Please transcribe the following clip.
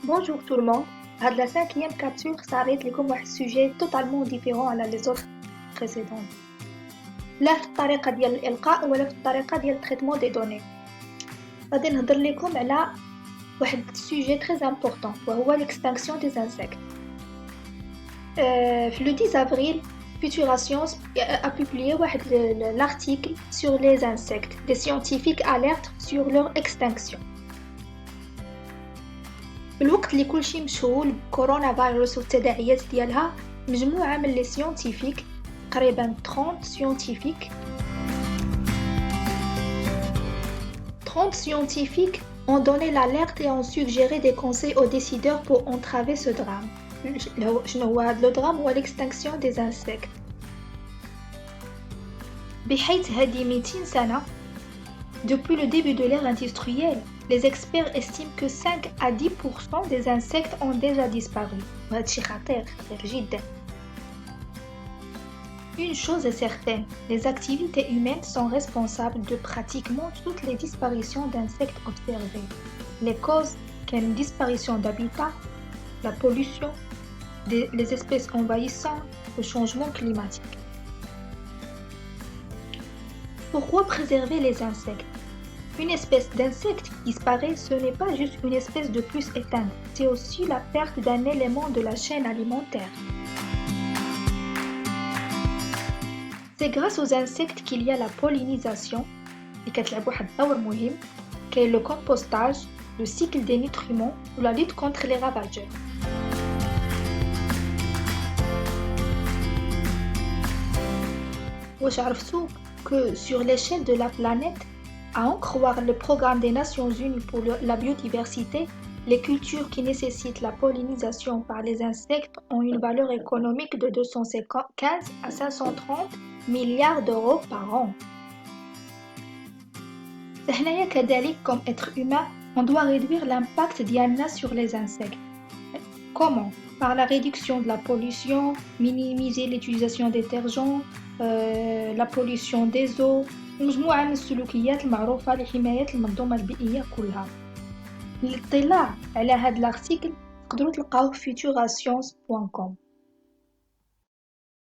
Bonjour tout le monde. هاد la cinquième capsule s'arrête لكم واحد sujet totalement différent على les autres précédentes. لا في الطريقة ديال الإلقاء ولا في الطريقة ديال التريتمون دي دوني. غادي نهضر لكم على واحد sujet très important وهو l'extinction des insectes. في le 10 avril, Futura Science a publié l'article sur les insectes. Des scientifiques alertent sur leur extinction. في الوقت اللي كلشي مشغول بكورونا فيروس والتداعيات ديالها مجموعة من لي سيونتيفيك تقريبا 30 scientifiques ont donné l'alerte et ont suggéré des conseils aux décideurs pour entraver ce drame. Le drame هو l'extinction des insectes. بحيث هذه 200 سنة depuis le début de l'ère industrielle, les experts estiment que 5 à 10% des insectes ont déjà disparu. Une chose est certaine, les activités humaines sont responsables de pratiquement toutes les disparitions d'insectes observées. Les causes sont une disparition d'habitat, la pollution, les espèces envahissantes, le changement climatique. Pourquoi préserver les insectes? Une espèce d'insecte qui disparaît, ce n'est pas juste une espèce de plus éteinte, c'est aussi la perte d'un élément de la chaîne alimentaire. C'est grâce aux insectes qu'il y a la pollinisation, et le compostage, le cycle des nutriments ou la lutte contre les ravageurs. Que sur l'échelle de la planète, à en croire le programme des Nations Unies pour la biodiversité, les cultures qui nécessitent la pollinisation par les insectes ont une valeur économique de 215 à 530 milliards d'euros par an. Comme être humain, on doit réduire l'impact d'IANA sur les insectes. Comment? Par la réduction de la pollution, minimiser l'utilisation des détergents, la pollution des eaux, مجموعة من السلوكيات المعروفة لحماية المنظومة البيئية كلها. للاطلاع على هذا الارتيكل تقدروا تلقاوه في futurascience.com.